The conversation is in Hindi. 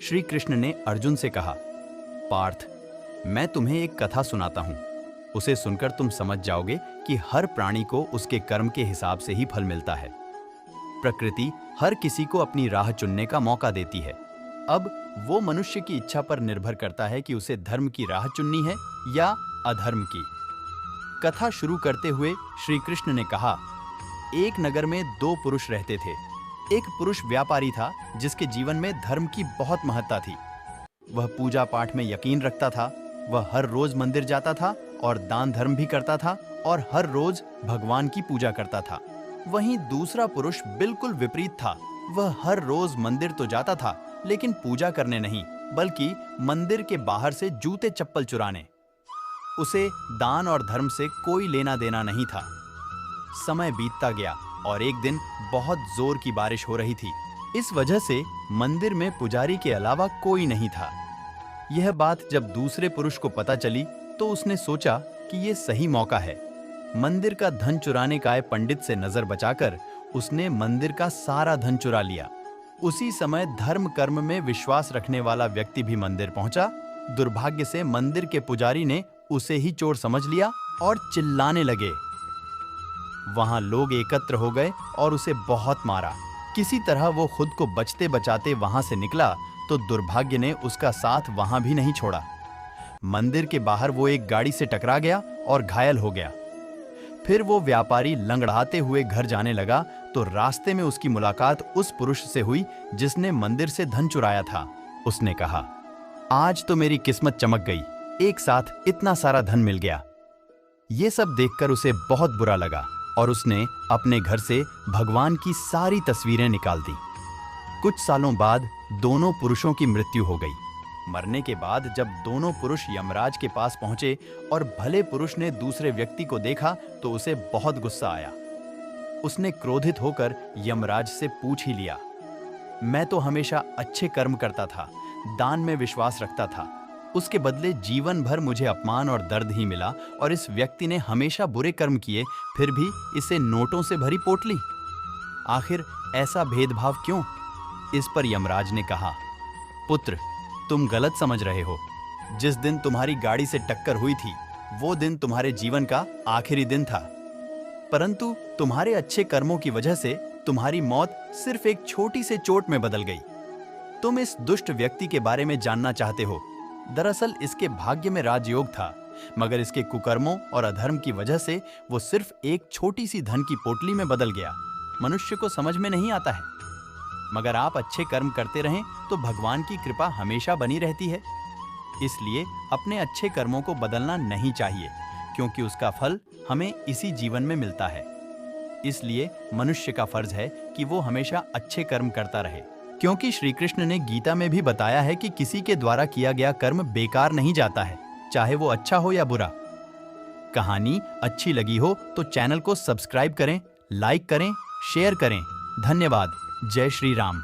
श्री कृष्ण ने अर्जुन से कहा, पार्थ, मैं तुम्हें एक कथा सुनाता हूँ। उसे सुनकर तुम समझ जाओगे कि हर प्राणी को उसके कर्म के हिसाब से ही फल मिलता है। प्रकृति हर किसी को अपनी राह चुनने का मौका देती है। अब वो मनुष्य की इच्छा पर निर्भर करता है कि उसे धर्म की राह चुननी है या अधर्म की। कथा शुरू करते हुए श्री कृष्ण ने कहा, एक नगर में दो पुरुष रहते थे। एक पुरुष व्यापारी था जिसके जीवन में धर्म की बहुत महत्ता थी। वह पूजा पाठ में यकीन रखता था। वह हर रोज मंदिर जाता था और दान धर्म भी करता था और हर रोज भगवान की पूजा करता था। वहीं दूसरा पुरुष बिल्कुल विपरीत था। वह हर रोज मंदिर तो जाता था लेकिन पूजा करने नहीं, बल्कि मंदिर के बाहर से जूते चप्पल चुराने। उसे दान और धर्म से कोई लेना देना नहीं था। समय बीतता गया और एक दिन बहुत जोर की बारिश हो रही थी। इस वजह से मंदिर में पुजारी के अलावा कोई नहीं था। यह बात जब दूसरे पुरुष को पता चली तो उसने सोचा कि यह सही मौका है। मंदिर का धन चुराने का आए पंडित से नजर बचाकर उसने मंदिर का सारा धन चुरा लिया। उसी समय धर्म कर्म में विश्वास रखने वाला व्यक्ति भी मंदिर पहुंचा। दुर्भाग्य से मंदिर के पुजारी ने उसे ही चोर समझ लिया और चिल्लाने लगे। वहां लोग एकत्र हो गए और उसे बहुत मारा। किसी तरह वो खुद को बचते बचाते वहां से निकला तो दुर्भाग्य ने उसका साथ वहां भी नहीं छोड़ा। मंदिर के बाहर वो एक गाड़ी से टकरा गया और घायल हो गया। फिर वो व्यापारी लंगड़ाते हुए घर जाने लगा तो रास्ते में उसकी मुलाकात उस पुरुष से हुई जिसने मंदिर से धन चुराया था। उसने कहा, आज तो मेरी किस्मत चमक गई, एक साथ इतना सारा धन मिल गया। ये सब देखकर उसे बहुत बुरा लगा और उसने अपने घर से भगवान की सारी तस्वीरें निकाल दी। कुछ सालों बाद दोनों पुरुषों की मृत्यु हो गई। मरने के बाद जब दोनों पुरुष यमराज के पास पहुंचे और भले पुरुष ने दूसरे व्यक्ति को देखा तो उसे बहुत गुस्सा आया। उसने क्रोधित होकर यमराज से पूछ ही लिया, मैं तो हमेशा अच्छे कर्म करता था, दान में विश्वास रखता था, उसके बदले जीवन भर मुझे अपमान और दर्द ही मिला और इस व्यक्ति ने हमेशा बुरे कर्म किए, फिर भी इसे नोटों से भरी पोटली। आखिर ऐसा भेदभाव क्यों? इस पर यमराज ने कहा, पुत्र, तुम गलत समझ रहे हो। जिस दिन तुम्हारी गाड़ी से टक्कर हुई थी वो दिन तुम्हारे जीवन का आखिरी दिन था, परंतु तुम्हारे अच्छे कर्मों की वजह से तुम्हारी मौत सिर्फ एक छोटी से चोट में बदल गई। तुम इस दुष्ट व्यक्ति के बारे में जानना चाहते हो। दरअसल इसके भाग्य में राजयोग था, मगर इसके कुकर्मों और अधर्म की वजह से वो सिर्फ एक छोटी सी धन की पोटली में बदल गया। मनुष्य को समझ में नहीं आता है, मगर आप अच्छे कर्म करते रहें तो भगवान की कृपा हमेशा बनी रहती है। इसलिए अपने अच्छे कर्मों को बदलना नहीं चाहिए, क्योंकि उसका फल हमें इसी जीवन में मिलता है। इसलिए मनुष्य का फर्ज है कि वो हमेशा अच्छे कर्म करता रहे, क्योंकि श्री कृष्ण ने गीता में भी बताया है कि किसी के द्वारा किया गया कर्म बेकार नहीं जाता है, चाहे वो अच्छा हो या बुरा। कहानी अच्छी लगी हो तो चैनल को सब्सक्राइब करें, लाइक करें, शेयर करें। धन्यवाद। जय श्री राम।